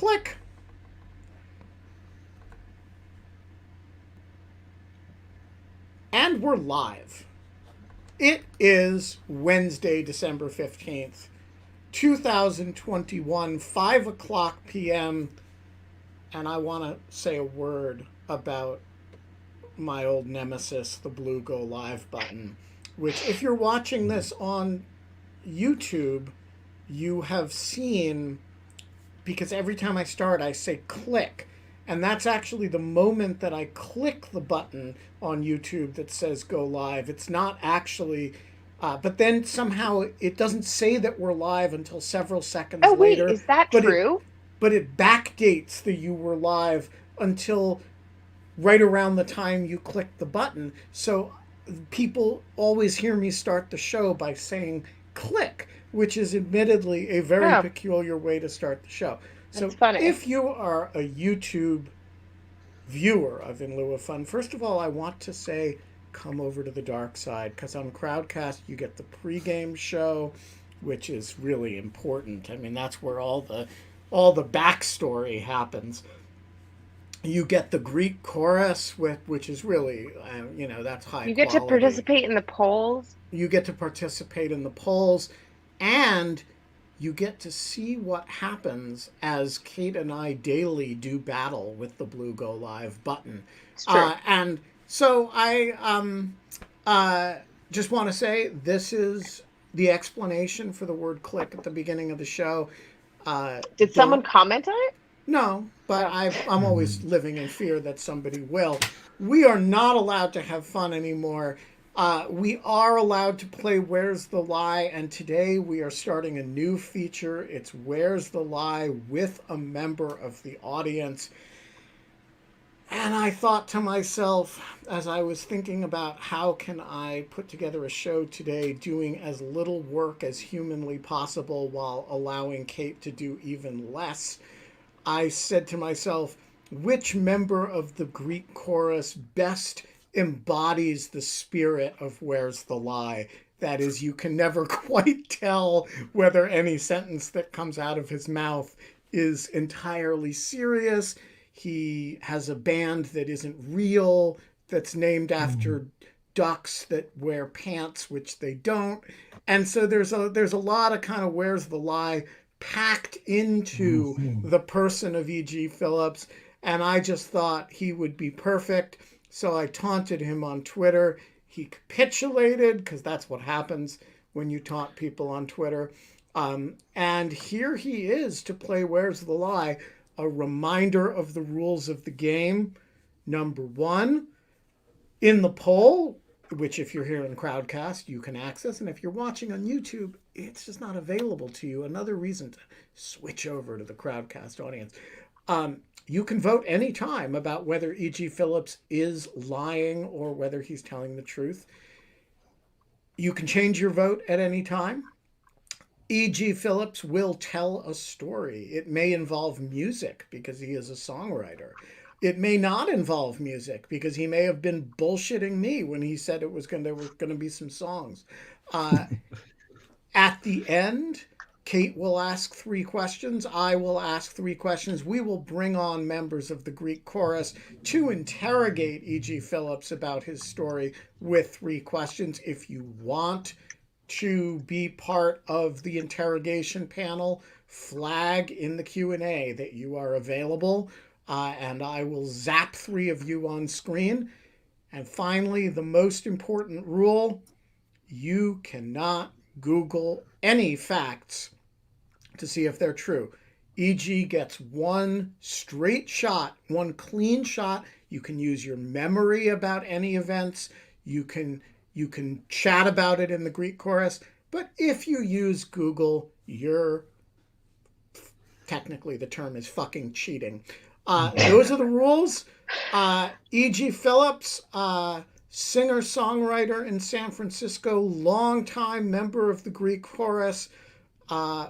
Click. And we're live. It is Wednesday, December 15th, 2021, 5 o'clock p.m. And I want to say a word about my old nemesis, the blue go live button, which if you're watching this on YouTube, you have seen, because every time I start, I say click. And that's actually the moment that I click the button on YouTube that says go live. It's not actually, but then somehow it doesn't say that we're live until several seconds Oh, wait, later. is that But it true? but it backdates the you were live until right around the time you click the button. So people always hear me start the show by saying click, which is admittedly a very Oh, peculiar way to start the show. that's So funny. if you are a YouTube viewer of In Lieu of Fun, first of all, I want to say come over to the dark side, because on Crowdcast you get the pregame show, which is really important. I mean, that's where all the backstory happens. You get the Greek chorus, which is really, that's high You get to quality. participate in the polls. You get to participate in the polls, and you get to see what happens as Kate and I daily do battle with the blue go live button. It's true. And so I uh, just want to say this is the explanation for the word click at the beginning of the show. Did someone Don't comment on it? No, but Oh, I'm always living in fear that somebody will. We are not allowed to have fun anymore. We are allowed to play Where's the Lie, and today we are starting a new feature. It's Where's the Lie with a member of the audience. And I thought to myself, as I was thinking about how can I put together a show today doing as little work as humanly possible while allowing Kate to do even less, I said to myself, which member of the Greek chorus best embodies the spirit of Where's the Lie? That is, you can never quite tell whether any sentence that comes out of his mouth is entirely serious. He has a band that isn't real, that's named after ducks that wear pants, which they don't. And so there's a lot of kind of Where's the Lie packed into the person of E.G. Phillips, and I just thought he would be perfect. So I taunted him on Twitter. He capitulated, because that's what happens when you taunt people on Twitter. And here he is to play Where's the Lie, a reminder of the rules of the game. Number one, in the poll, which if you're here in Crowdcast, you can access. And if you're watching on YouTube, it's just not available to you. Another reason to switch over to the Crowdcast audience. You can vote anytime about whether E.G. Phillips is lying or whether he's telling the truth. You can change your vote at any time. E.G. Phillips will tell a story. It may involve music because he is a songwriter. It may not involve music because he may have been bullshitting me when he said there were going to be some songs. Uh, at the end, Kate will ask three questions. I will ask three questions. We will bring on members of the Greek chorus to interrogate E.G. Phillips about his story with three questions. If you want to be part of the interrogation panel, flag in the Q&A that you are available, and I will zap three of you on screen. And finally, the most important rule, you cannot Google any facts to see if they're true. E.g. gets one straight shot, one clean shot. You can use your memory about any events. You can chat about it in the Greek chorus. But if you use Google, you're technically, the term is fucking cheating. Those are the rules. E.G. Phillips, singer songwriter in San Francisco, longtime member of the Greek chorus,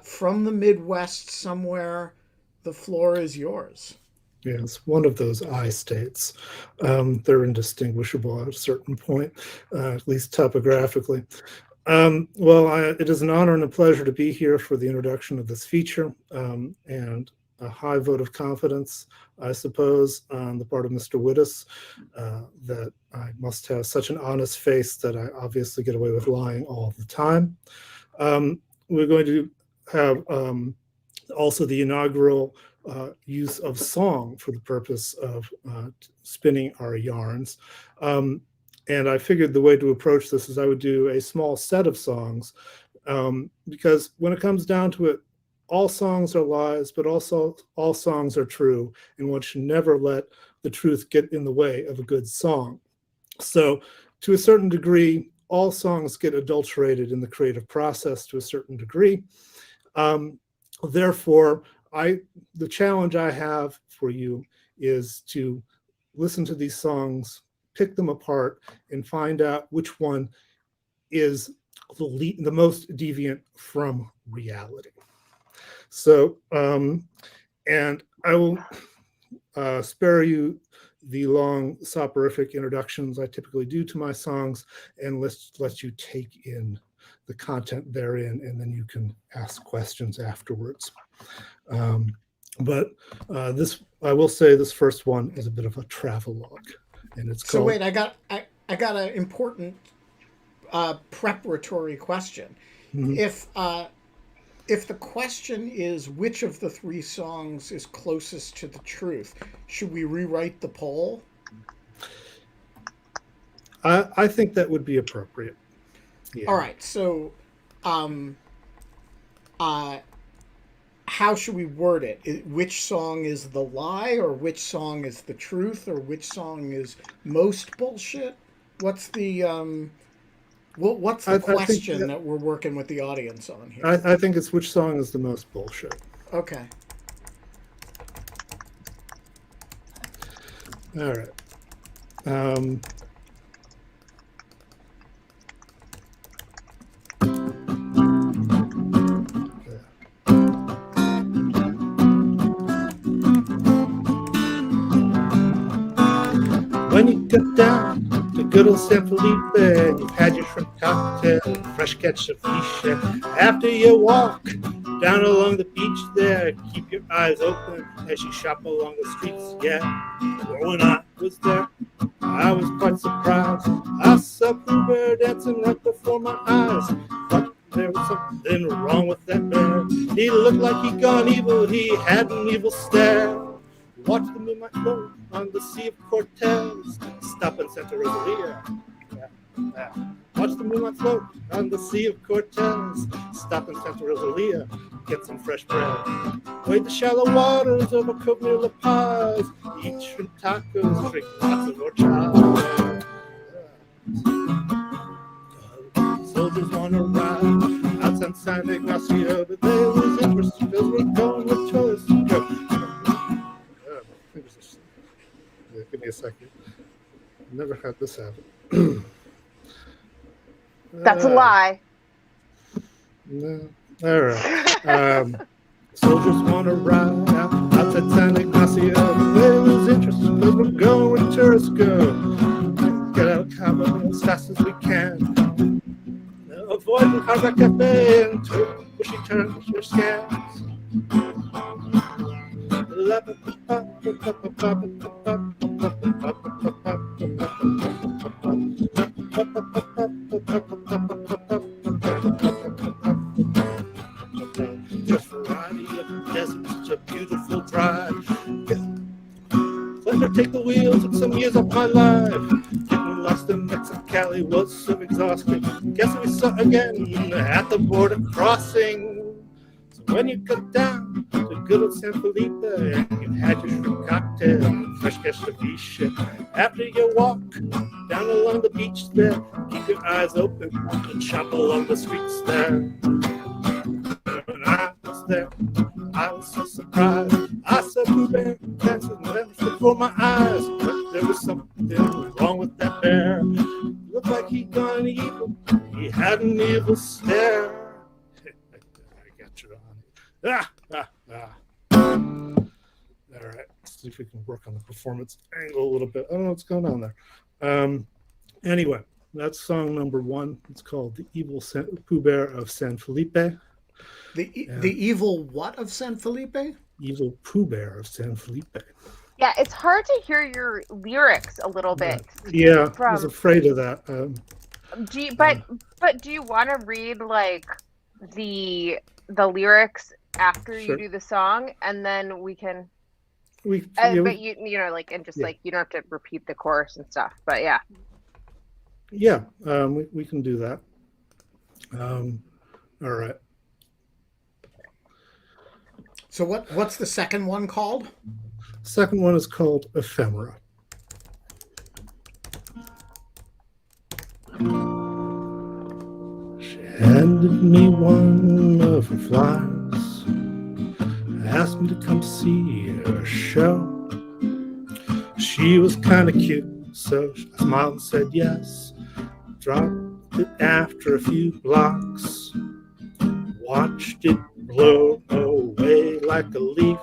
from the Midwest somewhere. The floor is yours. Yes, one of those I states. They're indistinguishable at a certain point, at least topographically. It is an honor and a pleasure to be here for the introduction of this feature. And a high vote of confidence, I suppose, on the part of Mr. Wittes, that I must have such an honest face that I obviously get away with lying all the time. We're going to have also the inaugural use of song for the purpose of spinning our yarns. And I figured the way to approach this is I would do a small set of songs, because when it comes down to it, all songs are lies, but also all songs are true, and one should never let the truth get in the way of a good song. So to a certain degree, all songs get adulterated in the creative process to a certain degree. Therefore, the challenge I have for you is to listen to these songs, pick them apart, and find out which one is the most deviant from reality. So, and I will spare you the long soporific introductions I typically do to my songs, and let you take in the content therein, and then you can ask questions afterwards. But this, I will say, this first one is a bit of a travelogue, and it's called. So wait, I got an important preparatory question. Mm-hmm. If the question is which of the three songs is closest to the truth, should we rewrite the poll? I think that would be appropriate. Yeah. All right. So, how should we word it? Which song is the lie, or which song is the truth, or which song is most bullshit? What's the what's the question that we're working with the audience on here? I think it's which song is the most bullshit. Okay. All right. When you get down to good old San Felipe, you've had your shrimp cocktail, fresh catch of fish. After you walk down along the beach there, keep your eyes open as you shop along the streets. Yeah, well, when I was there, I was quite surprised. I saw Pooh dancing right before my eyes. But there was something wrong with that bear. He looked like he'd gone evil, he had an evil stare. Watch the moonlight float on the Sea of Cortez. Stop in Santa Rosalia. Yeah. Watch the moonlight float on the Sea of Cortez. Stop in Santa Rosalia. Get some fresh bread. Wade the shallow waters of a cove near La Paz. Eat shrimp tacos. Drink lots of horchata. Soldiers want to ride outside San Ignacio, but they lose interest because we're going with tourists. Give me a second. Never had this happen. That's a lie. No. All right. Soldiers want to ride outside San Ignacio, but they lose interest because we're going where tourists go. Get out of Cabo as fast as we can. Avoid the Hard Rock Cafe and pushy turns or scams. Just variety of the desert, such a beautiful drive. Let her take the wheels of some years of my life. Getting lost in Mexicali was so exhausting. Guess we saw again at the border crossing. When you cut down to good old San Felipe, you had your shrimp cocktail, fresh catch of fish. After you walk down along the beach there, keep your eyes open and shop along the streets there. When I was there, I was so surprised. I saw Pooh Bear dancing right before my eyes, but there was something wrong with that bear. Looked like he'd gone evil. He had an evil stare. All right, let's see if we can work on the performance angle a little bit. I don't know what's going on there. Anyway, that's song number one. It's called The Evil Pooh Bear of San Felipe. The evil what of San Felipe? evil Pooh Bear of San Felipe. Yeah, it's hard to hear your lyrics a little bit. Yeah, I was afraid of that. But do you want to read like the lyrics after Sure. you do the song, and then we can. But you know, like, and just like you don't have to repeat the chorus and stuff. But yeah. Yeah, we can do that. All right. So what's the second one called? Second one is called Ephemera. She handed me one of her flyers, asked me to come see her show. She was kind of cute, so I smiled and said yes. Dropped it after a few blocks, watched it blow away like a leaf.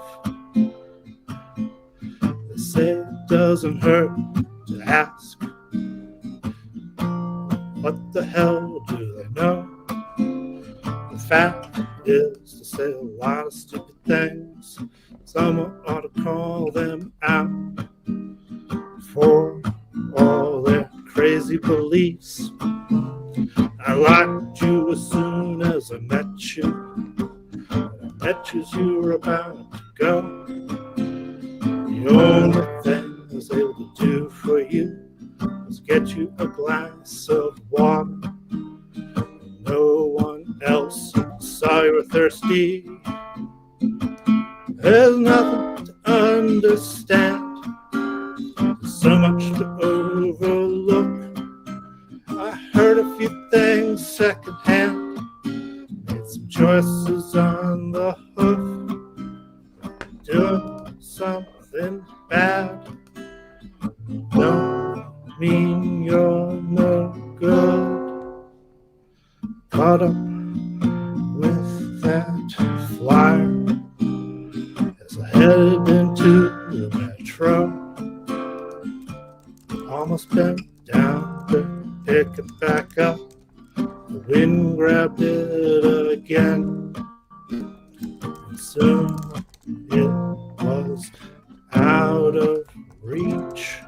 They say it doesn't hurt to ask. What the hell do they know? The fact is, they say a lot of stupid things. Someone ought to call them out for all their crazy beliefs. I liked you as soon as I met you. When I met you as you were about to go. The only thing I was able to do for you was get you a glass of water. No one else saw you were thirsty. There's nothing to understand. There's so much to overlook. I heard a few things secondhand, made some choices on the hoof. Doing something bad don't mean you're no good. Caught up with that flyer as I headed into the metro. Almost bent down to pick it back up. The wind grabbed it again, and soon it was out of reach.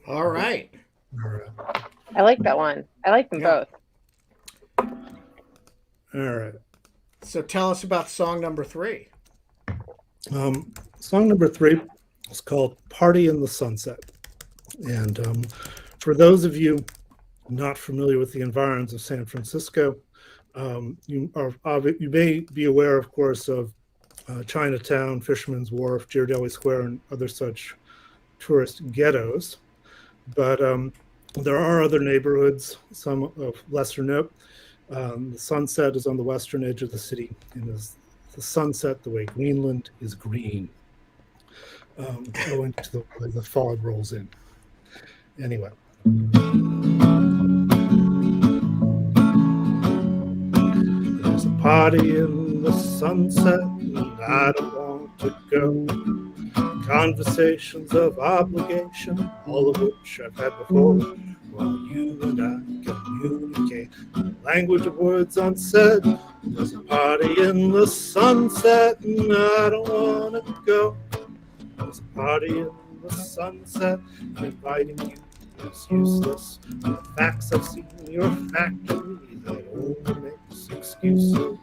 All right. I like that one. I like them both. All right. So tell us about song number 3. Song number 3 is called Party in the Sunset. And for those of you not familiar with the environs of San Francisco, you may be aware, of course, of Chinatown, Fisherman's Wharf, Ghirardelli Square, and other such tourist ghettos. But there are other neighborhoods, some of lesser note. The Sunset is on the western edge of the city, and is the sunset the way Greenland is green, owing to the way the fog rolls in. Anyway. There's a party in the sunset, and I don't want to go. Conversations of obligation, all of which I've had before, while you and I communicate the language of words unsaid. There's a party in the sunset, and I don't want to go. There's a party in the sunset, inviting you is useless. The facts I've seen in your factory that only makes excuses.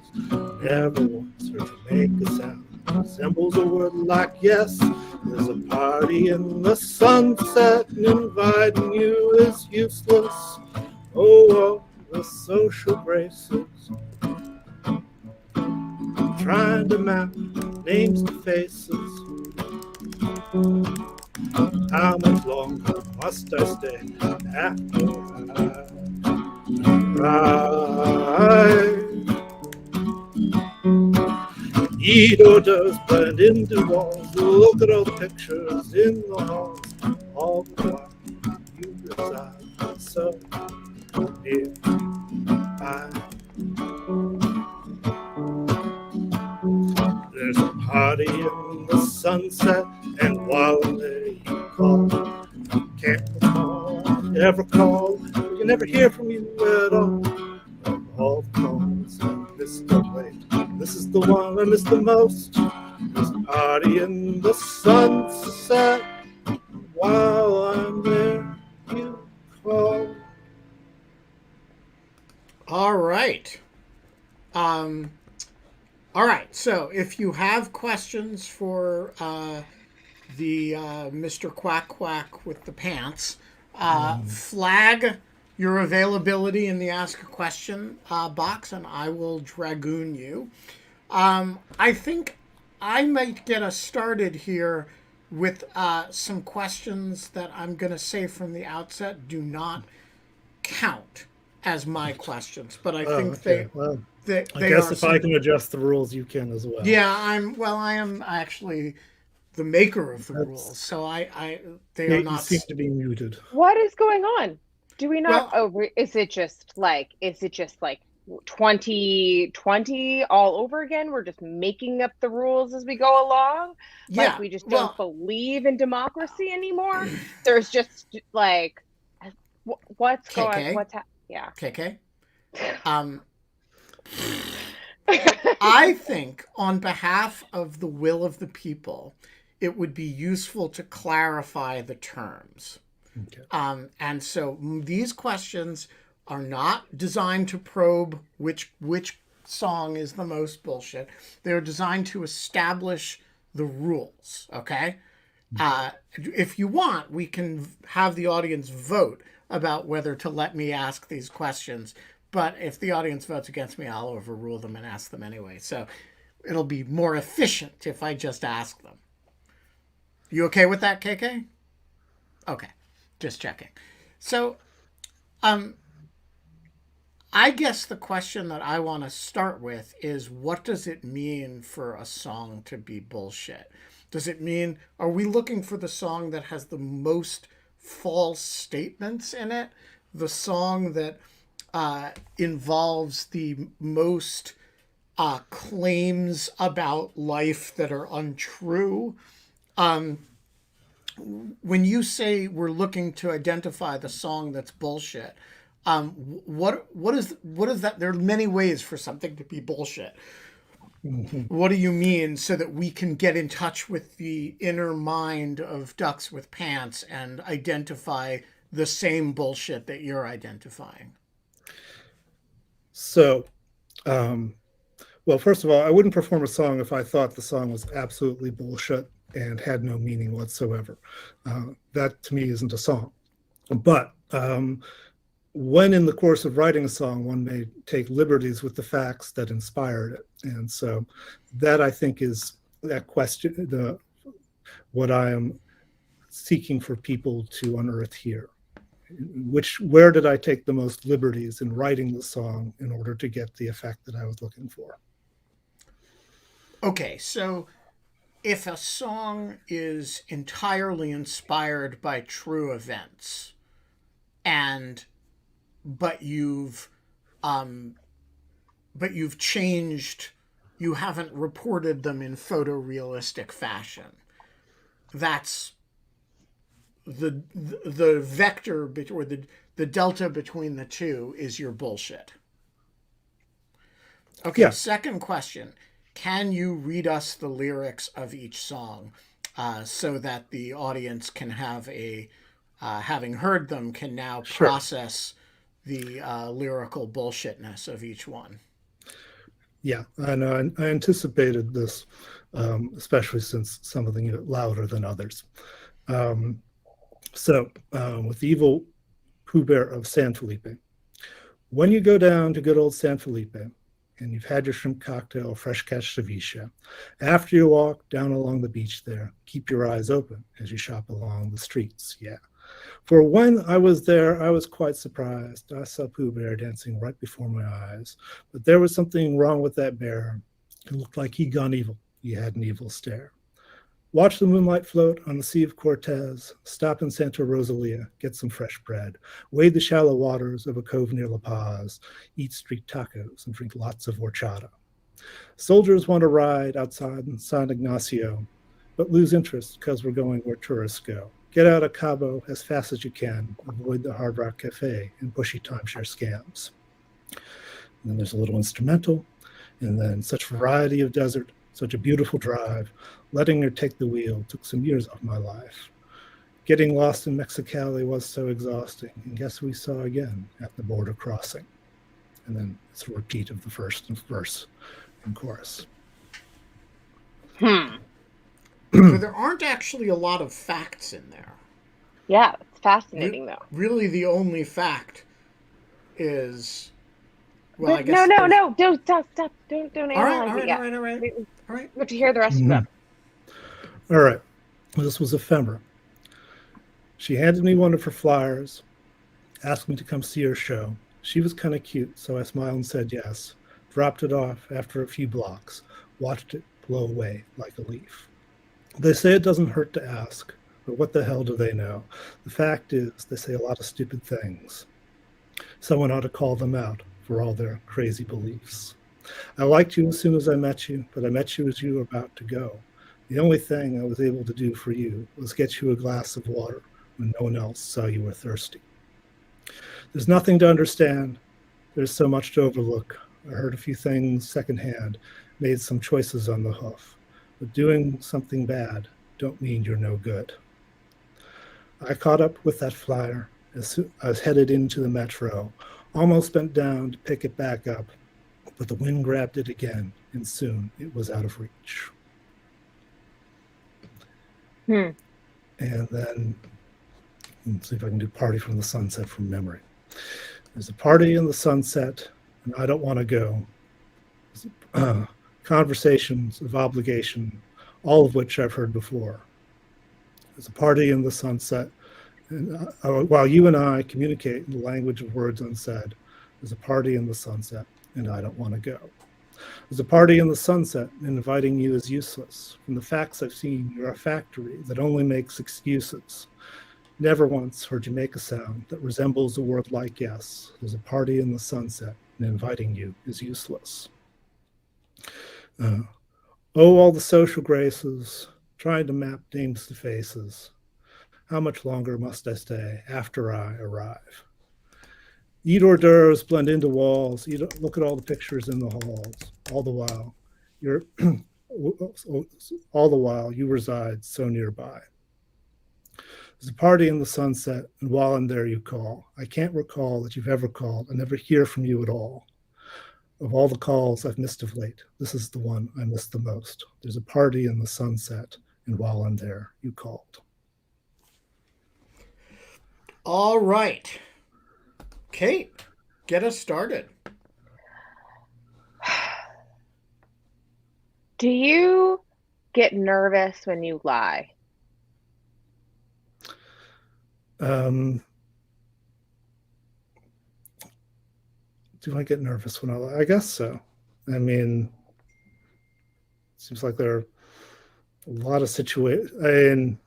Never once heard you make a sound resembles a word like yes. There's a party in the sunset, and inviting you is useless. Oh, the social braces, trying to map names to faces. How much longer must I stay after I ride? Eat hors d'oeuvres, blend into walls. Look at all the pictures in the halls. All the while you reside so near by. There's a party in the sunset, and while I'm there you call. You can't recall never call, we can never hear from you at all. Of all the calls I missed the late, this is the one I miss the most. This party in the sunset, while I'm there, you call. All right. All right. So if you have questions for the Mr. Quack Quack with the pants, flag your availability in the Ask a Question box, and I will dragoon you. I think I might get us started here with some questions that I'm going to say from the outset do not count as my questions, but I think Okay. Well, they I guess are if some, I can adjust the rules, you can as well. yeah, I am actually the maker of the That's- rules, so they Yeah, are you not. seem to be muted. What is going on? Do we not? Well, Oh, is it just like 2020 all over again? We're just making up the rules as we go along. Like yeah. we just don't Well, believe in democracy anymore. There's just like what's going? KK, Yeah. KK. Um, I think on behalf of the will of the people, it would be useful to clarify the terms. Okay. And so these questions are not designed to probe which song is the most bullshit. They're designed to establish the rules. Okay. If you want, we can have the audience vote about whether to let me ask these questions. But if the audience votes against me, I'll overrule them and ask them anyway. So it'll be more efficient if I just ask them. You okay with that, KK? Okay, just checking. So, I guess the question that I want to start with is, what does it mean for a song to be bullshit? Does it mean, are we looking for the song that has the most false statements in it? The song that involves the most claims about life that are untrue? When you say we're looking to identify the song that's bullshit, what is that? There are many ways for something to be bullshit. What do you mean, so that we can get in touch with the inner mind of ducks with pants and identify the same bullshit that you're identifying? So, well, first of all, I wouldn't perform a song if I thought the song was absolutely bullshit and had no meaning whatsoever. That to me isn't a song. But when in the course of writing a song, one may take liberties with the facts that inspired it. And so that, I think, is that question, what I am seeking for people to unearth here. Where did I take the most liberties in writing the song in order to get the effect that I was looking for? Okay, so if a song is entirely inspired by true events, but you've changed, you haven't reported them in photorealistic fashion, that's the vector or the delta between the two is your bullshit. Okay, Yeah. Second question. Can you read us the lyrics of each song so that the audience can have having heard them, can now Sure. process the lyrical bullshitness of each one? Yeah, I know. I anticipated this, especially since some of them get louder than others. With the evil Pooh Bear of San Felipe. When you go down to good old San Felipe and you've had your shrimp cocktail, fresh catch ceviche, after you walk down along the beach there, keep your eyes open as you shop along the streets. Yeah. For when I was there, I was quite surprised. I saw Pooh Bear dancing right before my eyes. But there was something wrong with that bear. It looked like he'd gone evil. He had an evil stare. Watch the moonlight float on the Sea of Cortez, stop in Santa Rosalia, get some fresh bread, wade the shallow waters of a cove near La Paz, eat street tacos, and drink lots of horchata. Soldiers want to ride outside in San Ignacio, but lose interest because we're going where tourists go. Get out of Cabo as fast as you can. Avoid the Hard Rock Cafe and pushy timeshare scams. And then there's a little instrumental, and then such variety of desert, such a beautiful drive. Letting her take the wheel took some years off my life. Getting lost in Mexicali was so exhausting, and guess we saw again at the border crossing. And then it's a repeat of the first verse and chorus. So there aren't actually a lot of facts in there. Yeah, it's fascinating though. Really, the only fact is, well, But I guess. no, don't stop, don't All analyze it yet. right. We All right. have to hear the rest of them. All right. Well, this was Ephemera. She handed me one of her flyers, asked me to come see her show. She was kind of cute, so I smiled and said yes. Dropped it off after a few blocks, watched it blow away like a leaf. They say it doesn't hurt to ask, but what the hell do they know? The fact is, they say a lot of stupid things. Someone ought to call them out for all their crazy beliefs. I liked you as soon as I met you, but I met you as you were about to go. The only thing I was able to do for you was get you a glass of water when no one else saw you were thirsty. There's nothing to understand. There's so much to overlook. I heard a few things secondhand, made some choices on the hoof. But doing something bad don't mean you're no good. I caught up with that flyer as I was headed into the metro, almost bent down to pick it back up, but the wind grabbed it again, and soon it was out of reach. And then, let's see if I can do Party from the Sunset from memory. There's a party in the sunset, and I don't want to go. Conversations of obligation, all of which I've heard before. There's a party in the sunset, and while you and I communicate in the language of words unsaid, there's a party in the sunset, and I don't want to go. There's a party in the sunset, and inviting you is useless. From the facts I've seen, you're a factory that only makes excuses. Never once heard you make a sound that resembles a word like yes. There's a party in the sunset, and inviting you is useless. All the social graces, trying to map names to faces. How much longer must I stay after I arrive? Eat hors d'oeuvres, blend into walls. Look at all the pictures in the halls. All the while, you reside so nearby. There's a party in the sunset, and while I'm there, you call. I can't recall that you've ever called. I never hear from you at all. Of all the calls I've missed of late, this is the one I miss the most. There's a party in the sunset, and while I'm there, you called. All right. Kate, get us started. Do you get nervous when you lie? Do I get nervous when I lie? I guess so. I mean, it seems like there are a lot of situations.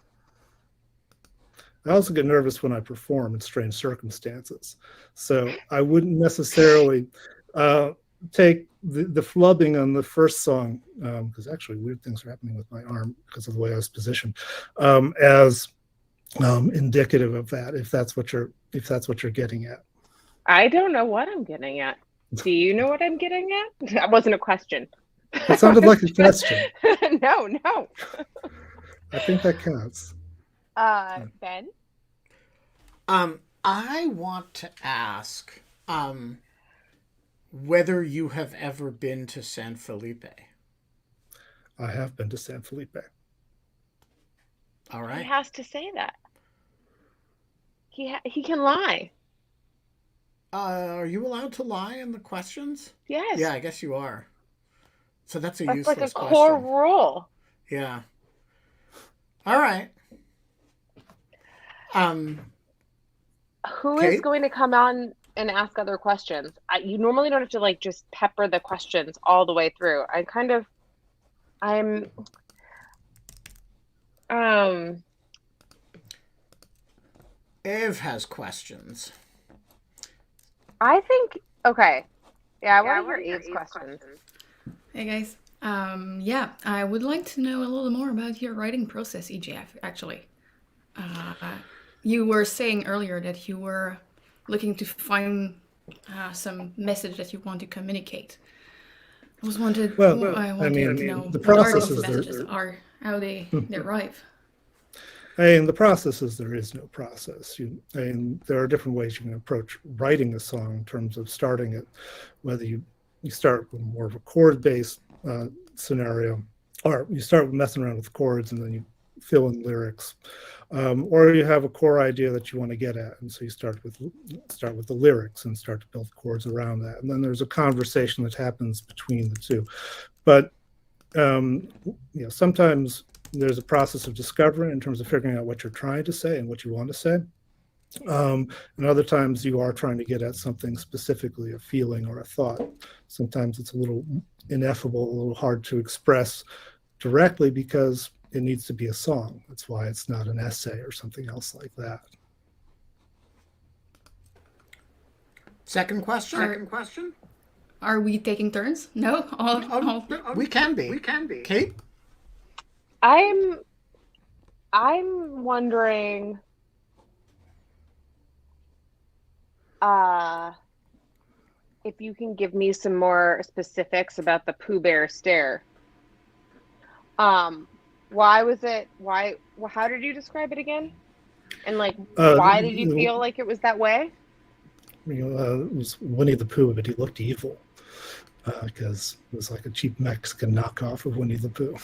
I also get nervous when I perform in strange circumstances. So I wouldn't necessarily take the flubbing on the first song, because actually weird things are happening with my arm because of the way I was positioned, as indicative of that, if that's what you're getting at. I don't know what I'm getting at. Do you know what I'm getting at? That wasn't a question. It sounded like a question. No. I think that counts. Ben? I want to ask whether you have ever been to San Felipe. I have been to San Felipe. All right. He has to say that. He can lie. Are you allowed to lie in the questions? Yes. Yeah, I guess you are. So that's That's useless like a question. core rule. Yeah. All right. Who Kate? is going to come on and ask other questions? You normally don't have to like just pepper the questions all the way through. Ev has questions. I think okay. Yeah, I want to hear Eve's questions. Hey guys. Yeah, I would like to know a little more about your writing process, EGF, actually. You were saying earlier that you were looking to find some message that you want to communicate. I was wanted. Well, I I wanted mean, to know the what are process these is there. messages are, how they arrive. And the process is there is no process. And there are different ways you can approach writing a song in terms of starting it, whether you start with more of a chord-based scenario, or you start with messing around with chords and then you fill in lyrics, or you have a core idea that you want to get at, and so you start with the lyrics and start to build chords around that, and then there's a conversation that happens between the two. But sometimes there's a process of discovery in terms of figuring out what you're trying to say and what you want to say. And other times you are trying to get at something specifically, a feeling or a thought. Sometimes it's a little ineffable, a little hard to express directly because it needs to be a song. That's why it's not an essay or something else like that. Second question? Are we taking turns? No? We can be. Kate? I'm wondering if you can give me some more specifics about the Pooh Bear stare. How did you describe it again? And why did you feel like it was that way? It was Winnie the Pooh, but he looked evil because it was like a cheap Mexican knockoff of Winnie the Pooh.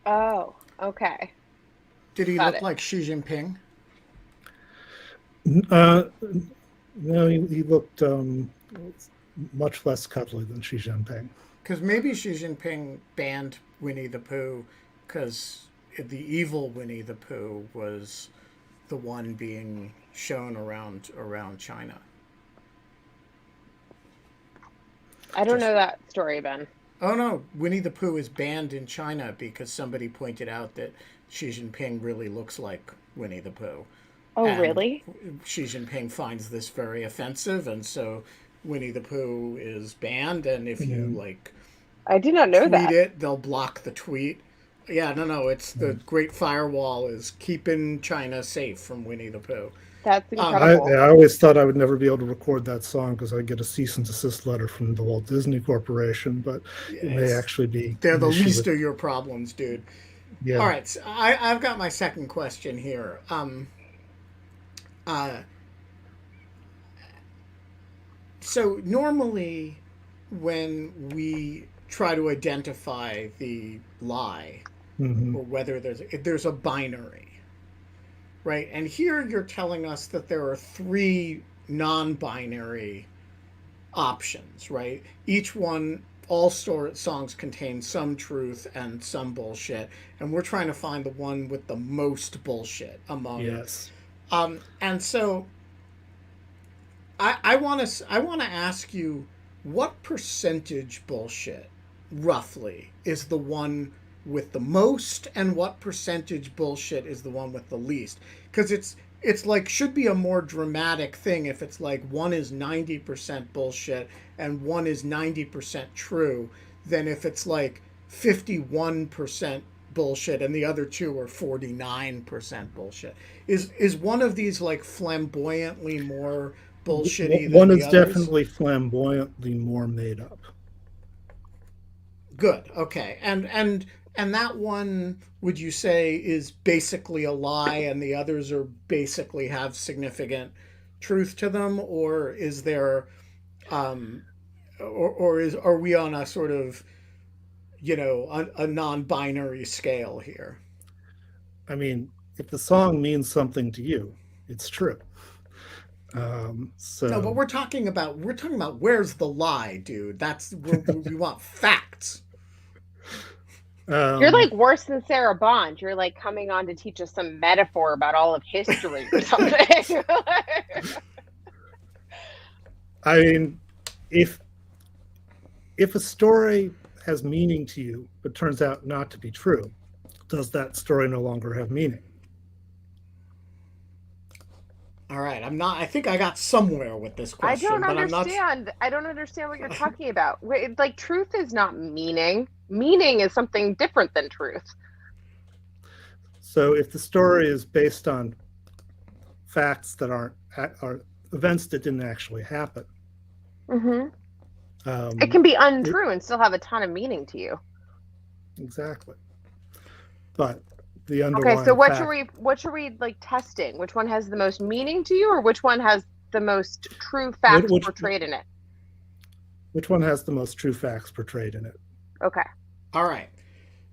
Oh, okay. Did he look like Xi Jinping? No, he looked much less cuddly than Xi Jinping. Because maybe Xi Jinping banned Winnie the Pooh because the evil Winnie the Pooh was the one being shown around China. I don't know that story, Ben. Oh no, Winnie the Pooh is banned in China because somebody pointed out that Xi Jinping really looks like Winnie the Pooh. Oh, and really? Xi Jinping finds this very offensive, and so Winnie the Pooh is banned. And if you I did not know tweet that. it, they'll block the tweet. Yeah, no, it's the Great Firewall is keeping China safe from Winnie the Pooh. That's incredible. I always thought I would never be able to record that song because I'd get a cease and desist letter from the Walt Disney Corporation, but it may actually be... They're the least of your problems, dude. Yeah. All right, so I've got my second question here. So normally when we try to identify the lie, or whether there's a binary, right? And here you're telling us that there are three non-binary options, right? Each one, all songs contain some truth and some bullshit, and we're trying to find the one with the most bullshit among. Yes. And so I want to ask you, what percentage bullshit roughly is the one with the most, and what percentage bullshit is the one with the least? Because it's like should be a more dramatic thing if it's like one is 90% bullshit and one is 90% true than if it's like 51% bullshit and the other two are 49% bullshit. Is one of these like flamboyantly more bullshitty than one the is others? Definitely flamboyantly more made up. Good. Okay. And that one, would you say, is basically a lie and the others are basically have significant truth to them? Or is there, are we on a sort of, a non-binary scale here? I mean, if the song means something to you, it's true. No, but we're talking about where's the lie, dude? We want facts. You're like worse than Sarah Bond. You're like coming on to teach us some metaphor about all of history or something. I mean, if a story has meaning to you but turns out not to be true, does that story no longer have meaning? All right, I think I got somewhere with this question. I don't understand what you're talking about. Like, truth is not meaning. Meaning is something different than truth. So if the story is based on facts that are events that didn't actually happen. It can be untrue and still have a ton of meaning to you. Exactly. But the underlying okay, so what should we like testing? Which one has the most meaning to you, or which one has the most true facts portrayed in it? Which one has the most true facts portrayed in it? Okay. All right.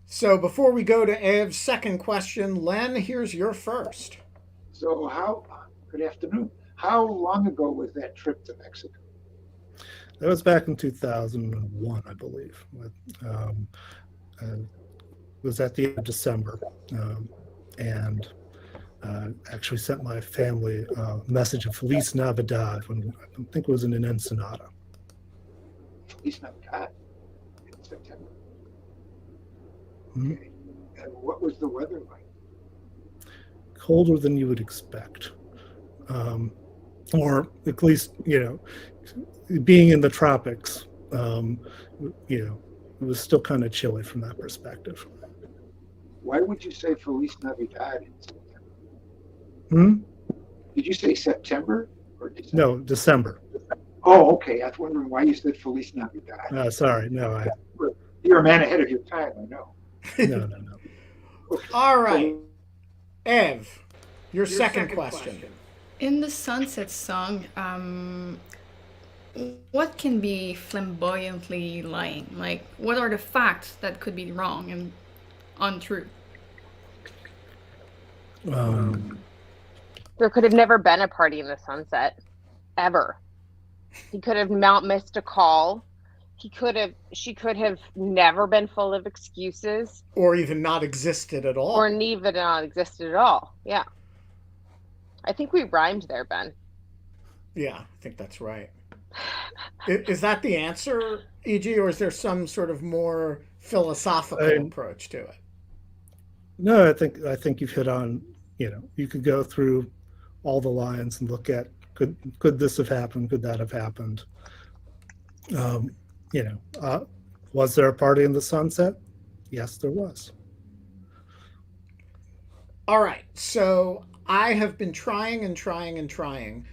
So before we go to Ev's second question, Len, here's your first. So good afternoon. How long ago was that trip to Mexico? That was back in 2001, I believe. It was at the end of December, and actually sent my family a message of Feliz Navidad when I think it was in an Ensenada. Feliz Navidad in September. Mm-hmm. Okay. And what was the weather like? Colder than you would expect. Or at least, being in the tropics, it was still kind of chilly from that perspective. Why would you say Feliz Navidad in September? Hmm? Did you say September or December? No, December. Oh, okay. I was wondering why you said Feliz Navidad. Sorry, no. You're a man ahead of your time, I know. No. Okay. All right. Ev, your second question. In the Sunset song, what can be flamboyantly lying? Like, what are the facts that could be wrong and untrue? There could have never been a party in the sunset, ever. He could have not missed a call. She could have never been full of excuses. Or even not existed at all. Or even not existed at all. Yeah. I think we rhymed there, Ben. Yeah, I think that's right. Is that the answer, E.G., or is there some sort of more philosophical approach to it? No, I think you've hit on, you could go through all the lines and look at could this have happened? Could that have happened? Was there a party in the sunset? Yes, there was. All right. So I have been trying to bring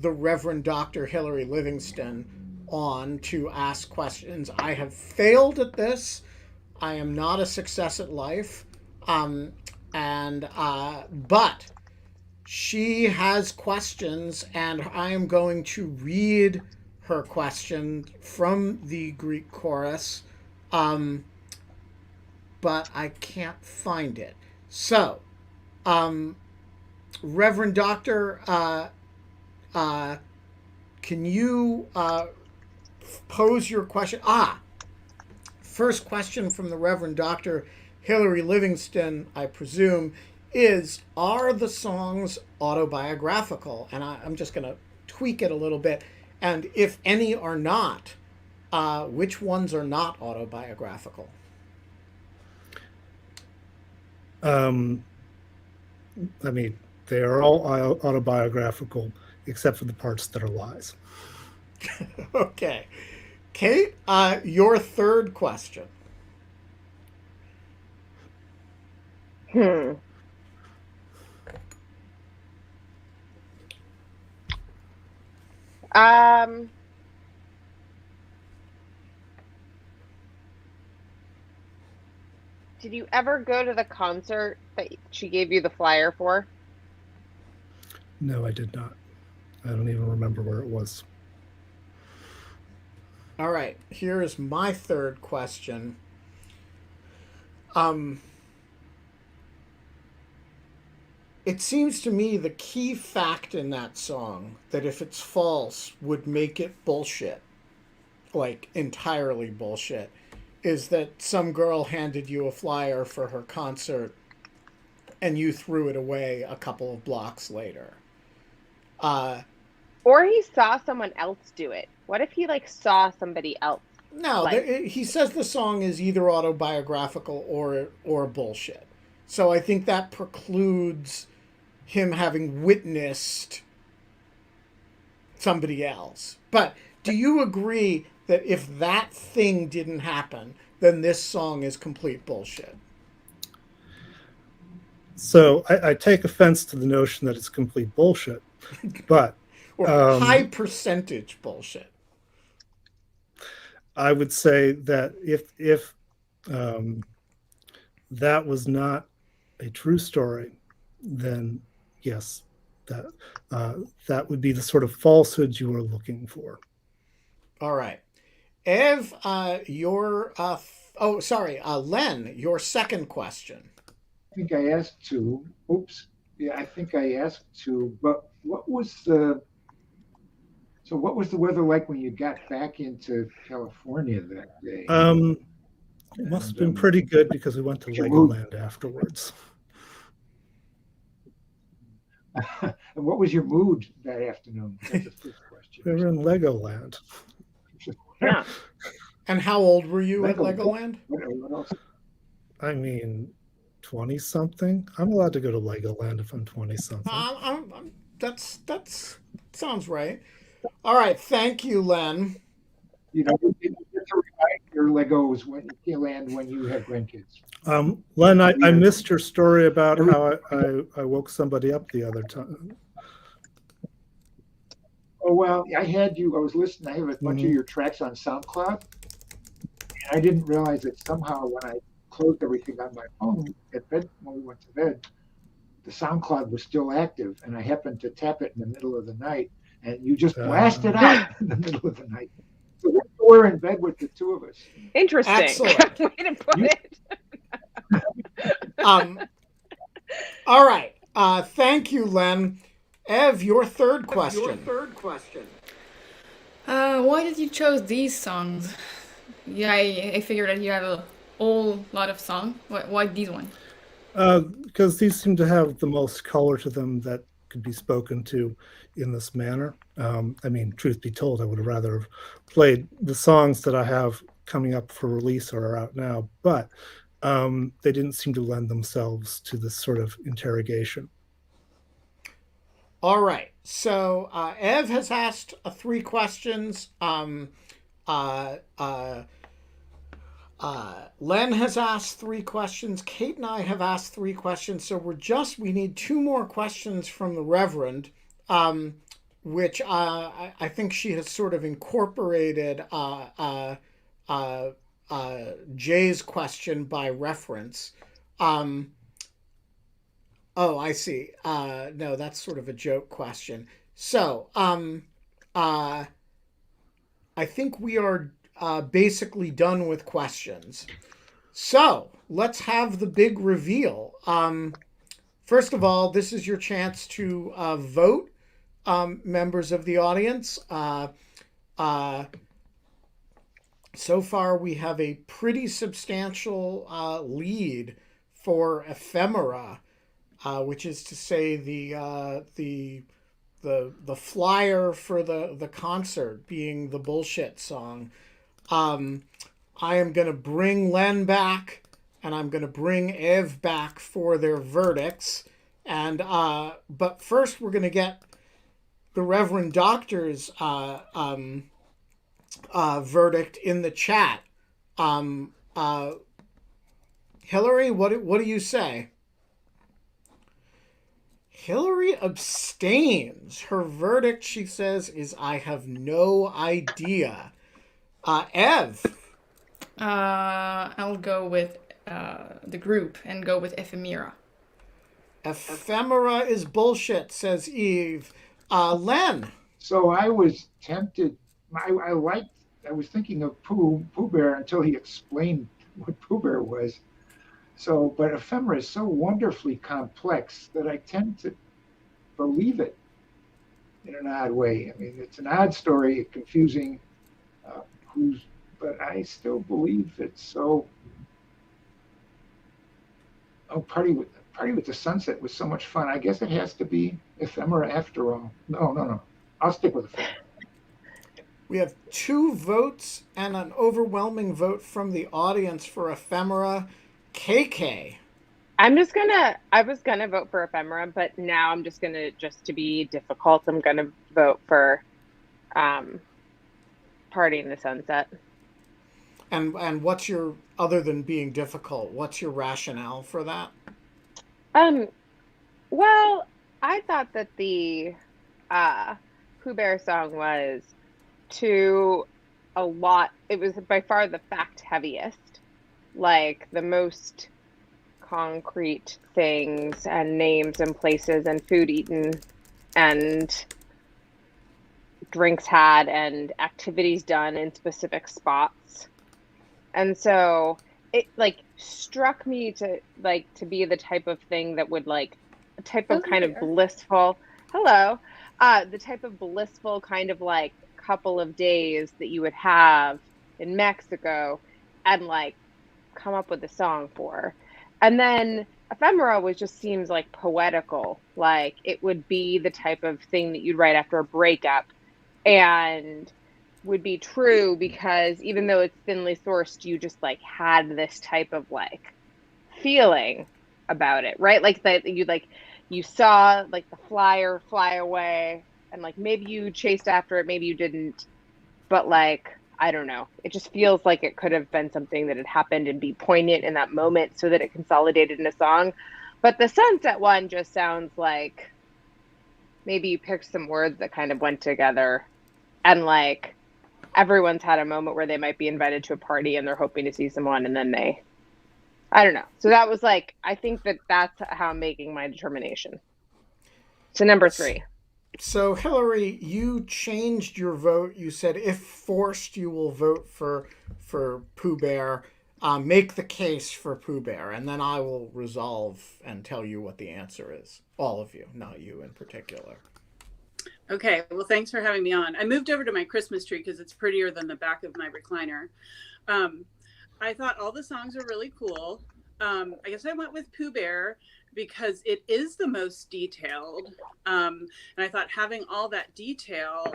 the Reverend Dr. Hilary Livingston on to ask questions. I have failed at this. I am not a success at life. But she has questions, and I am going to read her question from the Greek chorus, but I can't find it. So, Reverend Doctor, can you pose your question? First question from the Reverend Dr. Hilary Livingston, I presume, is, are the songs autobiographical? And I'm just going to tweak it a little bit. And if any are not, which ones are not autobiographical? They are all autobiographical, except for the parts that are lies. Okay. Kate, your third question. Did you ever go to the concert that she gave you the flyer for? No, I did not. I don't even remember where it was. All right, here is my third question. It seems to me the key fact in that song that if it's false would make it bullshit, like entirely bullshit, is that some girl handed you a flyer for her concert and you threw it away a couple of blocks later. Or he saw someone else do it. What if he saw somebody else? No, he says the song is either autobiographical or bullshit. So I think that precludes him having witnessed somebody else. But do you agree that if that thing didn't happen, then this song is complete bullshit? So I take offense to the notion that it's complete bullshit, but Or high percentage bullshit. I would say that if that was not a true story, then yes, that that would be the sort of falsehood you are looking for. All right. Ev, Len, your second question. I think I asked two. Oops. Yeah, I think I asked two. But what was the weather like when you got back into California that day? It must have been pretty good because we went to Legoland afterwards. And what was your mood that afternoon? That's the first question. We were in Legoland. Yeah. And how old were you at Legoland? What else? I mean, 20 something. I'm allowed to go to Legoland if I'm 20 something. That's sounds right. All right, thank you, Len. You know, you get to remind your Legos when you land when you have grandkids. Len, I missed your story about how I woke somebody up the other time. Oh, well, I was listening. I have a bunch of your tracks on SoundCloud. And I didn't realize that somehow when I closed everything on my phone at bed, when we went to bed, the SoundCloud was still active. And I happened to tap it in the middle of the night. And you just blasted out in the middle of the night. So we're in bed with the two of us. Interesting. Excellent. Way to put it. All right. Thank you, Len. Ev, your third question. Why did you chose these songs? Yeah, I figured that you have a whole lot of songs. Why these one? Because these seem to have the most color to them that could be spoken to in this manner. I mean, truth be told, I would have rather have played the songs that I have coming up for release or are out now, but they didn't seem to lend themselves to this sort of interrogation. All right. So Ev has asked 3 questions. Len has asked 3 questions. Kate and I have asked 3 questions. So we need 2 more questions from the Reverend, which I think she has sort of incorporated Jay's question by reference. Oh, I see. No, that's sort of a joke question. So, I think we are basically done with questions. So, let's have the big reveal. First of all, this is your chance to vote, members of the audience. So far, we have a pretty substantial lead for Ephemera. Which is to say the flyer for the concert being the bullshit song. I am going to bring Len back, and I'm going to bring Ev back for their verdicts. And but first, we're going to get the Reverend Doctor's verdict in the chat. Hillary, what do you say? Hillary abstains. Her verdict, she says, is I have no idea. Ev? I'll go with the group and go with Ephemera. Ephemera is bullshit, says Eve. Len? So I was tempted. I was thinking of Pooh Bear until he explained what Pooh Bear was. So, but Ephemera is so wonderfully complex that I tend to believe it in an odd way. I mean, it's an odd story, confusing, but I still believe it's so. Oh, Party with the Sunset was so much fun. I guess it has to be Ephemera after all. No. I'll stick with Ephemera. We have 2 votes and an overwhelming vote from the audience for Ephemera. KK? I was gonna vote for Ephemera, but now I'm just to be difficult, I'm gonna vote for Party in the Sunset. And what's your, other than being difficult, what's your rationale for that? Um, well, I thought that the uh Pooh Bear song was to a lot, it was by far the fact heaviest, like the most concrete things and names and places and food eaten and drinks had and activities done in specific spots. And so it like struck me to be the type of thing that would like a type of kind of blissful the type of blissful kind of like couple of days that you would have in Mexico and like come up with a song for. And then Ephemera was just seems like poetical. Like it would be the type of thing that you'd write after a breakup and would be true because even though it's thinly sourced, you just like had this type of like feeling about it, right? Like that you saw like the flyer fly away and like maybe you chased after it, maybe you didn't, but like I don't know. It just feels like it could have been something that had happened and be poignant in that moment so that it consolidated in a song. But the sunset one just sounds like maybe you picked some words that kind of went together and like everyone's had a moment where they might be invited to a party and they're hoping to see someone and then I don't know. So that was like, I think that's how I'm making my determination. So number 3. So, Hillary, you changed your vote. You said, if forced, you will vote for Pooh Bear. Make the case for Pooh Bear, and then I will resolve and tell you what the answer is. All of you, not you in particular. Okay, well, thanks for having me on. I moved over to my Christmas tree because it's prettier than the back of my recliner. I thought all the songs were really cool. I guess I went with Pooh Bear because it is the most detailed. And I thought having all that detail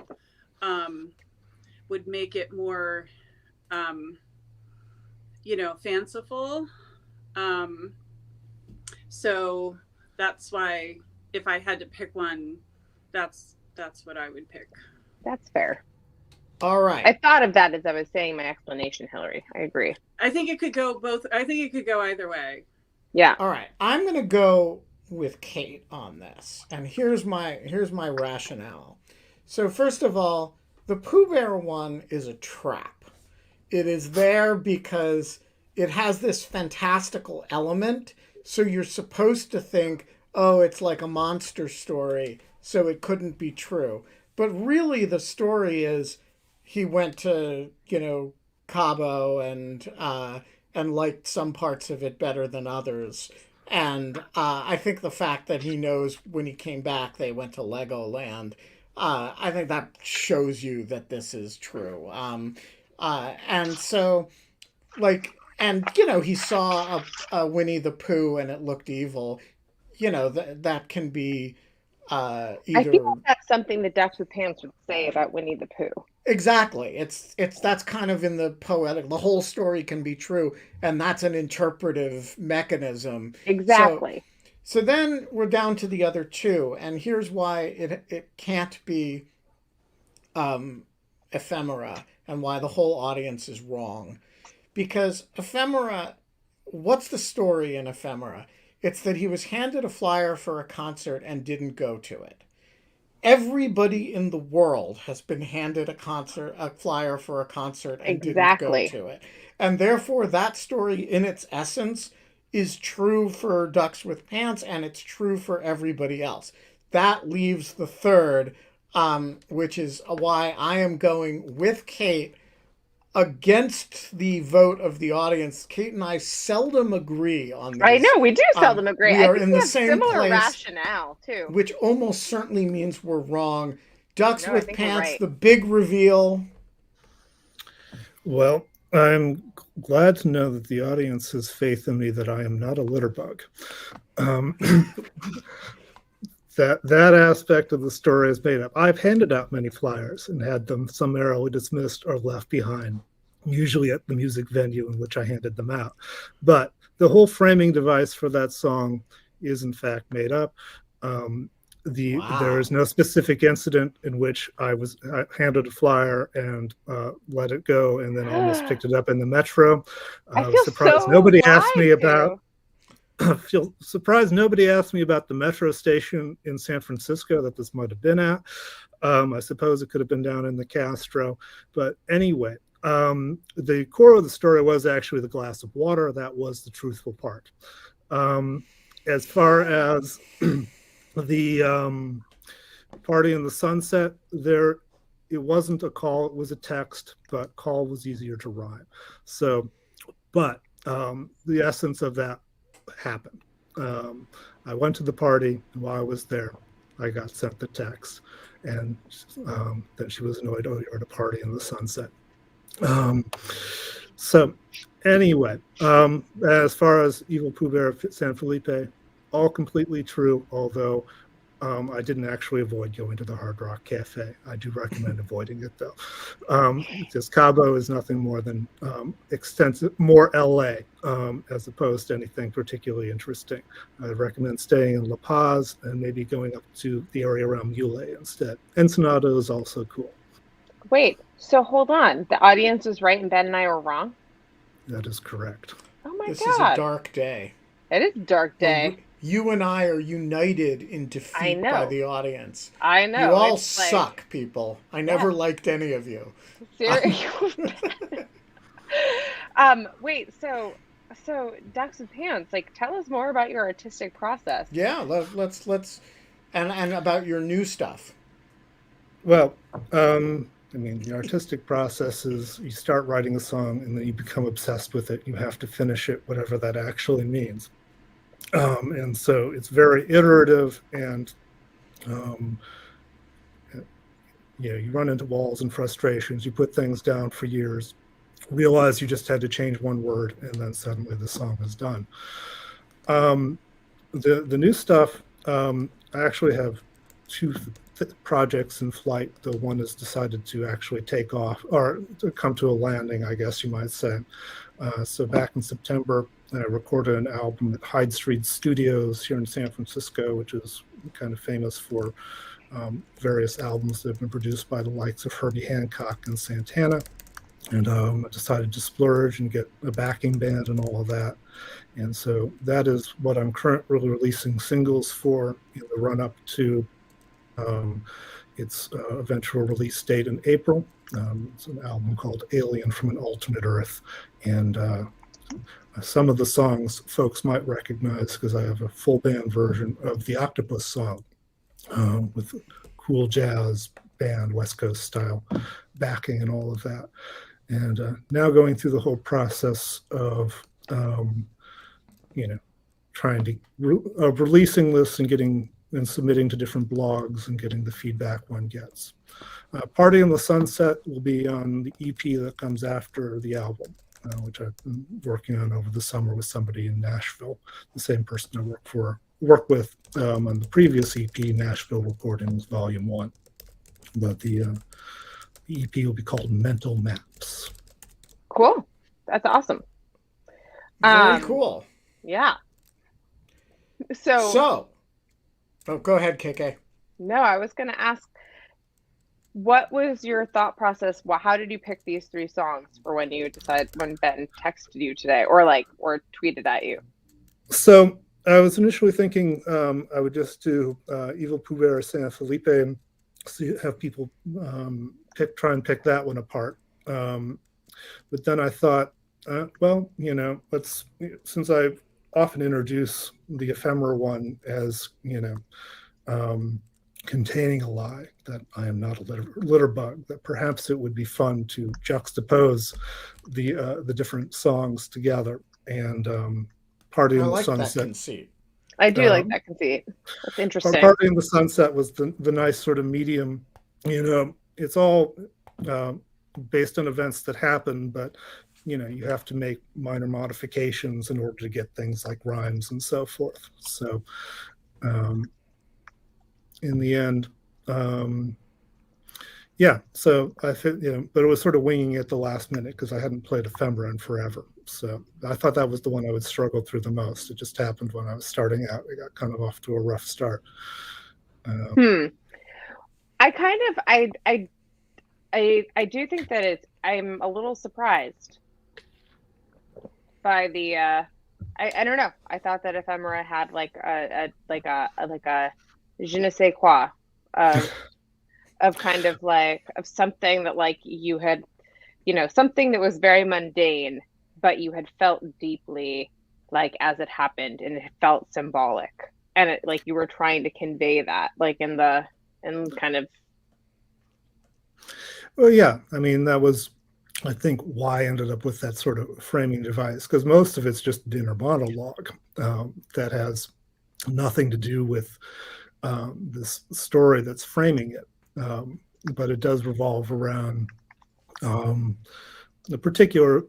would make it more, fanciful. So that's why if I had to pick one, that's what I would pick. That's fair. All right. I thought of that as I was saying my explanation, Hillary. I agree. I think it could go both. I think it could go either way. Yeah. All right. I'm going to go with Kate on this. And here's my rationale. So first of all, the Pooh Bear one is a trap. It is there because it has this fantastical element. So you're supposed to think, oh, it's like a monster story, so it couldn't be true. But really the story is he went to, Cabo and liked some parts of it better than others. And I think the fact that he knows when he came back they went to Legoland, I think that shows you that this is true. And so, he saw a Winnie the Pooh and it looked evil. That can be either. I think that's something the Ducks with Pants would say about Winnie the Pooh. Exactly. That's kind of in the poetic. The whole story can be true, and that's an interpretive mechanism. Exactly. So then we're down to the other two, and here's why it can't be Ephemera, and why the whole audience is wrong. Because Ephemera, what's the story in Ephemera? It's that he was handed a flyer for a concert and didn't go to it. Everybody in the world has been handed a flyer for a concert and didn't go to it. And therefore that story in its essence is true for Ducks with Pants and it's true for everybody else. That leaves the third, which is why I am going with Kate against the vote of the audience. Kate and I seldom agree on this. I know, we do seldom agree. We are I think in we the have same similar place, rationale, too. which almost certainly means we're wrong. Ducks No, with I think you're Pants, right. the big reveal. Well, I'm glad to know that the audience has faith in me that I am not a litter bug. That aspect of the story is made up. I've handed out many flyers and had them summarily dismissed or left behind, usually at the music venue in which I handed them out. But the whole framing device for that song is in fact made up. There is no specific incident in which I handed a flyer and let it go and then almost picked it up in the metro. I was surprised nobody asked me about. feel surprised nobody asked me about the metro station in San Francisco that this might have been at. I suppose it could have been down in the Castro. But anyway, the core of the story was actually the glass of water. That was the truthful part. As far as the Party in the Sunset, it wasn't a call, it was a text, but call was easier to rhyme. So, but the essence of that happened. I went to the party, and while I was there, I got sent the text, and then she was annoyed, oh, you're at a party in the sunset. So anyway, as far as Evil Pooh Bear San Felipe, all completely true, although I didn't actually avoid going to the Hard Rock Cafe. I do recommend avoiding it, though, because Cabo is nothing more than more LA, as opposed to anything particularly interesting. I recommend staying in La Paz and maybe going up to the area around Mule instead. Ensenada is also cool. Wait, so hold on. The audience was right and Ben and I were wrong? That is correct. Oh my This God. is a dark day. It is a dark day. You and I are united in defeat by the audience. I know. You all suck, people. I never liked any of you. Seriously. Wait, so Ducks with Pants, like, tell us more about your artistic process. Yeah, let's and about your new stuff. Well, I mean, the artistic process is you start writing a song and then you become obsessed with it. You have to finish it, whatever that actually means. And so it's very iterative, and you run into walls and frustrations. You put things down for years, realize you just had to change one word, and then suddenly the song is done. The new stuff, I actually have two projects in flight. The one has decided to actually take off, or to come to a landing, I guess you might say. So back in September, I recorded an album at Hyde Street Studios here in San Francisco, which is kind of famous for various albums that have been produced by the likes of Herbie Hancock and Santana. And I decided to splurge and get a backing band and all of that. And so that is what I'm currently releasing singles for in the run-up to its eventual release date in April. It's an album called Alien from an Alternate Earth. And some of the songs folks might recognize because I have a full band version of the Octopus song with cool jazz band, West Coast style backing and all of that. And now going through the whole process of, trying to releasing this and submitting to different blogs and getting the feedback one gets. Party in the Sunset will be on the EP that comes after the album, which I've been working on over the summer with somebody in Nashville, the same person I worked with on the previous EP, Nashville Recordings Volume 1. But the EP will be called Mental Maps. Cool. That's awesome. Very cool. Yeah. So, go ahead, KK. No, I was going to ask, what was your thought process? How did you pick these 3 songs for when Ben texted you today or tweeted at you? So I was initially thinking I would just do Evil Pooh Bear San Felipe and have people try and pick that one apart. But then I thought, since I often introduce the Ephemera one as, containing a lie, that I am not a litter bug, that perhaps it would be fun to juxtapose the different songs together. And Party in the Sunset. That conceit. I do like that conceit. That's interesting. Party in the Sunset was the nice sort of medium. It's all based on events that happen, but you have to make minor modifications in order to get things like rhymes and so forth. So in the end, so I think, but it was sort of winging it the last minute because I hadn't played Ephemera in forever. So I thought that was the one I would struggle through the most. It just happened when I was starting out. I got kind of off to a rough start. I do think that I'm a little surprised by the I don't know. I thought that Ephemera had like a je ne sais quoi of kind of like of something that like you had, something that was very mundane, but you had felt deeply like as it happened, and it felt symbolic, and it like you were trying to convey that like in kind of. Well, yeah, I mean, that was, I think, why I ended up with that sort of framing device, because most of it's just dinner monologue that has nothing to do with this story that's framing it. But it does revolve around the particular,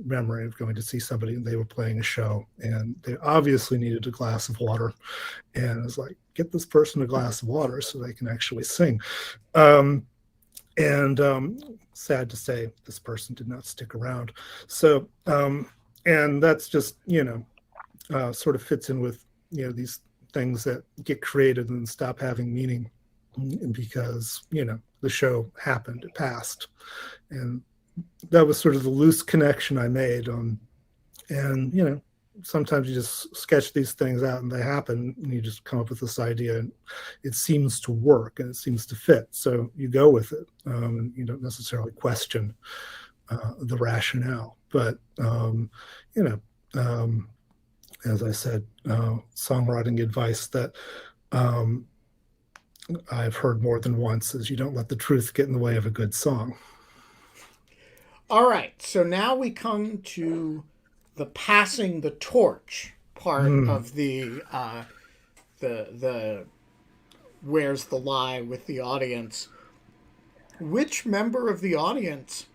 memory of going to see somebody and they were playing a show and they obviously needed a glass of water. And it was like, get this person a glass of water so they can actually sing. And sad to say, this person did not stick around. So, and that's just, sort of fits in with, these things that get created and stop having meaning because, the show happened, it passed. And that was sort of the loose connection I made. And, sometimes you just sketch these things out and they happen and you just come up with this idea and it seems to work and it seems to fit. So you go with it. And you don't necessarily question the rationale. But, as I said, songwriting advice that I've heard more than once is you don't let the truth get in the way of a good song. All right, so now we come to the passing the torch part of the where's the lie with the audience. Which member of the audience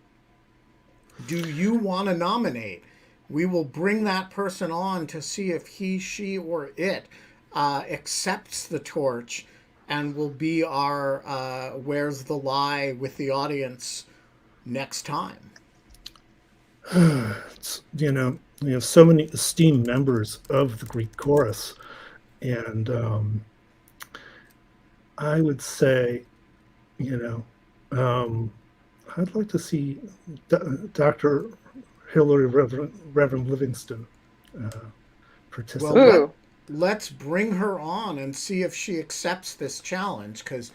do you want to nominate? We will bring that person on to see if he, she, or it accepts the torch and will be our where's the lie with the audience next time. We have so many esteemed members of the Greek chorus, and I would say, I'd like to see Dr. Hillary Reverend Livingston participate. Well, let's bring her on and see if she accepts this challenge, because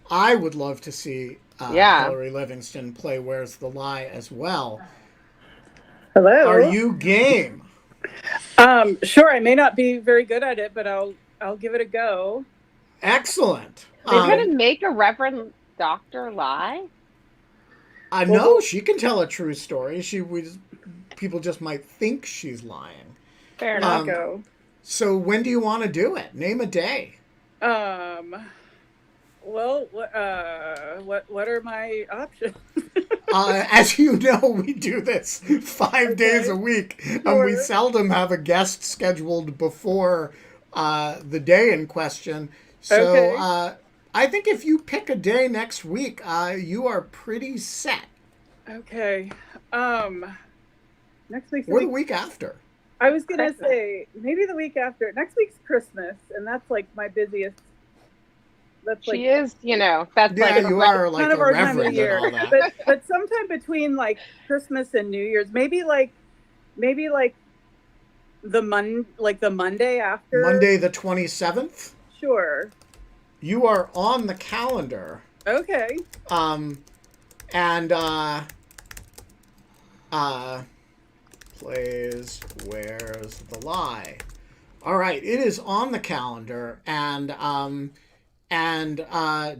I would love to see Hillary Livingston play Where's the Lie as well. Hello. Are you game? Sure. I may not be very good at it, but I'll give it a go. Excellent. They're going to make a Reverend Doctor lie? No, she can tell a true story. People just might think she's lying. Fair enough. Go. So when do you want to do it? Name a day. Well, what are my options? As you know, we do this 5 days a week, and we seldom have a guest scheduled before the day in question. So I think if you pick a day next week, you are pretty set. Okay. Next week. Or the week after. I was going to say, maybe the week after. Next week's Christmas, and that's like my busiest. That's like, she is, that's yeah, like you are like kind of a our time of reverend year. and all that. But sometime between like Christmas and New Year's, maybe like the Monday after. Monday the 27th? Sure. You are on the calendar. Okay. Plays Where's the Lie. All right, it is on the calendar, and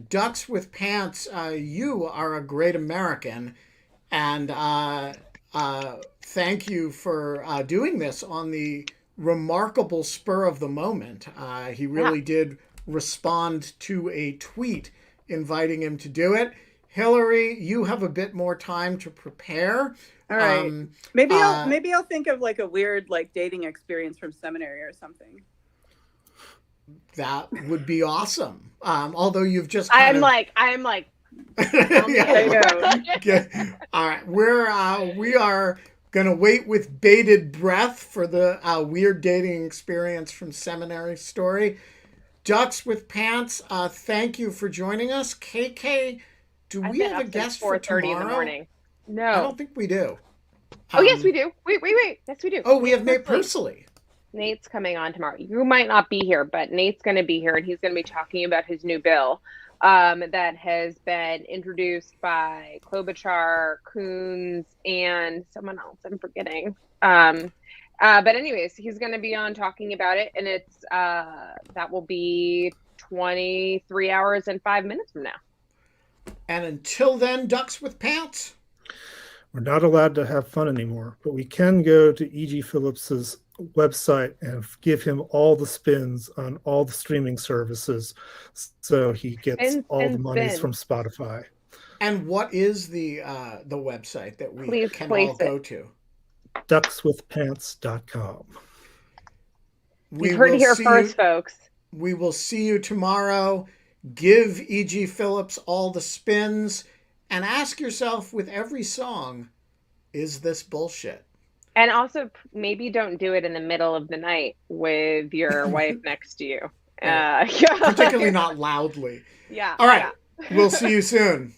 Ducks with Pants, you are a great American, and thank you for doing this on the remarkable spur of the moment. He really did respond to a tweet inviting him to do it. Hillary, you have a bit more time to prepare. All right. Maybe I'll think of like a weird like dating experience from seminary or something. That would be awesome. Although you've just I am like yeah. All right. We are gonna wait with bated breath for the weird dating experience from seminary story. Ducks with Pants, thank you for joining us. KK, do we have a guest for tomorrow? In the morning. No. I don't think we do. Oh, yes, we do. Wait. Yes, we do. Oh, we have Nate Pursley. Pursley. Nate's coming on tomorrow. You might not be here, but Nate's going to be here, and he's going to be talking about his new bill that has been introduced by Klobuchar, Coons, and someone else. I'm forgetting. But anyways, he's going to be on talking about it, and it's that will be 23 hours and 5 minutes from now. And until then, ducks with pants. We're not allowed to have fun anymore, but we can go to E.G. Phillips's website and give him all the spins on all the streaming services, so he gets all the monies from Spotify. And what is the website that we can all go to? Duckswithpants.com. You've heard it here first, folks. We will see you tomorrow. Give E.G. Phillips all the spins and ask yourself with every song, is this bullshit? And also, maybe don't do it in the middle of the night with your wife next to you. Particularly not loudly. Yeah. All right. Yeah. We'll see you soon.